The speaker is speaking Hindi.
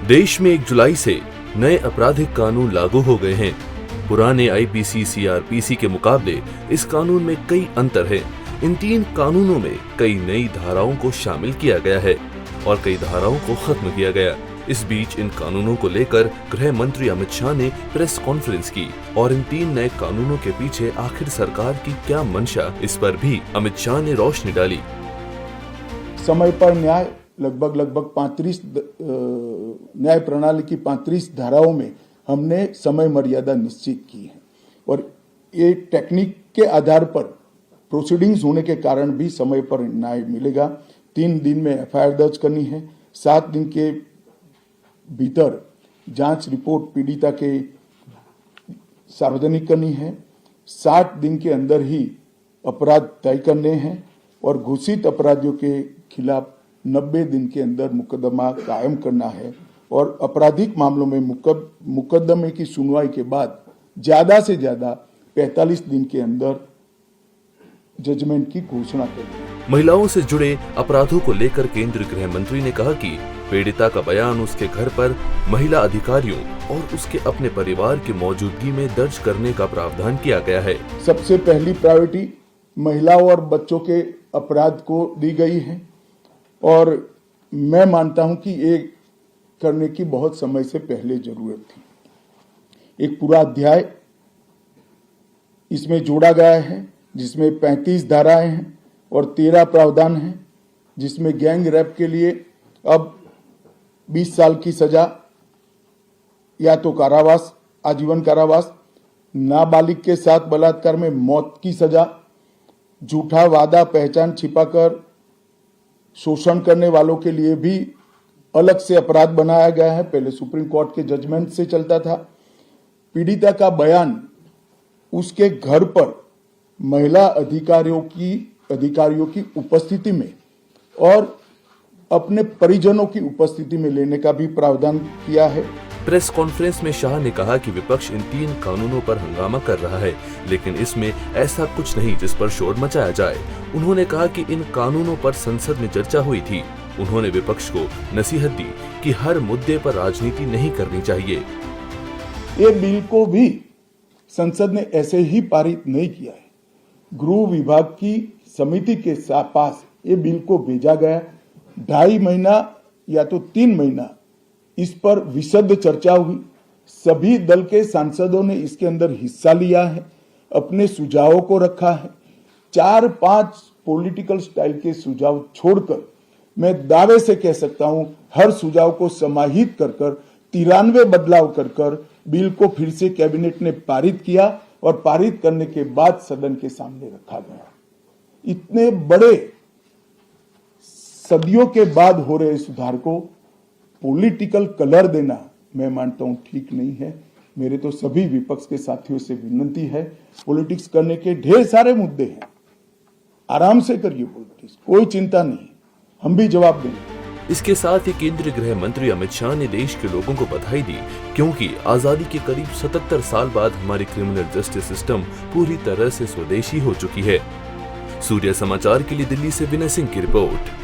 देश में 1 जुलाई से नए आपराधिक कानून लागू हो गए हैं। पुराने आईपीसी सीआरपीसी के मुकाबले इस कानून में कई अंतर हैं। इन 3 कानूनों में कई नई धाराओं को शामिल किया गया है और कई धाराओं को खत्म किया गया। इस बीच इन कानूनों को लेकर गृह मंत्री अमित शाह ने प्रेस कॉन्फ्रेंस की और इन 3 नए कानूनों के पीछे आखिर सरकार की क्या मंशा, इस पर भी अमित शाह ने रोशनी डाली। समय पर न्याय लगभग 35 न्याय प्रणाली की 35 धाराओं में हमने समय मर्यादा निश्चित की है और ये टेक्निक के आधार पर प्रोसीडिंग्स होने के कारण भी समय पर न्याय मिलेगा। 3 दिन में एफआईआर दर्ज करनी है, 7 दिन के भीतर जांच रिपोर्ट पीड़िता के सार्वजनिक करनी है, 60 दिन के अंदर ही अपराध तय करने हैं और घोषित अपराधियों के खिलाफ 90 दिन के अंदर मुकदमा कायम करना है और आपराधिक मामलों में मुकदमे की सुनवाई के बाद ज्यादा से ज्यादा 45 दिन के अंदर जजमेंट की घोषणा करनी है। महिलाओं से जुड़े अपराधों को लेकर केंद्रीय गृह मंत्री ने कहा कि पीड़िता का बयान उसके घर पर महिला अधिकारियों और उसके अपने परिवार की मौजूदगी में दर्ज करने का प्रावधान किया गया है। सबसे पहली प्रायोरिटी महिलाओं और बच्चों के अपराध को दी गई है और मैं मानता हूं कि ये करने की बहुत समय से पहले जरूरत थी। एक पूरा अध्याय इसमें जोड़ा गया है जिसमें 35 धाराएं हैं और 13 प्रावधान हैं, जिसमें गैंग रेप के लिए अब 20 साल की सजा या तो कारावास, आजीवन कारावास, नाबालिग के साथ बलात्कार में मौत की सजा, झूठा वादा पहचान छिपाकर शोषण करने वालों के लिए भी अलग से अपराध बनाया गया है। पहले सुप्रीम कोर्ट के जजमेंट से चलता था। पीड़िता का बयान उसके घर पर महिला अधिकारियों की उपस्थिति में और अपने परिजनों की उपस्थिति में लेने का भी प्रावधान किया है। प्रेस कॉन्फ्रेंस में शाह ने कहा कि विपक्ष इन 3 कानूनों पर हंगामा कर रहा है, लेकिन इसमें ऐसा कुछ नहीं जिस पर शोर मचाया जाए। उन्होंने कहा कि इन कानूनों पर संसद में चर्चा हुई थी। उन्होंने विपक्ष को नसीहत दी कि हर मुद्दे पर राजनीति नहीं करनी चाहिए। ये बिल को भी संसद ने ऐसे ही पारित नहीं किया है। गृह विभाग की समिति के पास ये बिल को भेजा गया। 2.5 महीना या तो 3 महीना इस पर विशद चर्चा हुई। सभी दल के सांसदों ने इसके अंदर हिस्सा लिया है, अपने सुझावों को रखा है। 4-5 पॉलिटिकल स्टाइल के सुझाव छोड़कर मैं दावे से कह सकता हूं हर सुझाव को समाहित कर 93 बदलाव कर बिल को फिर से कैबिनेट ने पारित किया और पारित करने के बाद सदन के सामने रखा गया। इतने बड़े सदियों के बाद हो रहे सुधार को पॉलिटिकल कलर देना मैं मानता हूं ठीक नहीं है। मेरे तो सभी विपक्ष के साथियों से विनती है, पॉलिटिक्स करने के ढेर सारे मुद्दे हैं, आराम से करिए पॉलिटिक्स, कोई चिंता नहीं, हम भी जवाब देंगे। इसके साथ ही केंद्रीय गृह मंत्री अमित शाह ने देश के लोगों को बधाई दी, क्योंकि आजादी के करीब 77 साल बाद हमारी क्रिमिनल जस्टिस सिस्टम पूरी तरह से स्वदेशी हो चुकी है। सूर्य समाचार के लिए दिल्ली से विनय सिंह की रिपोर्ट।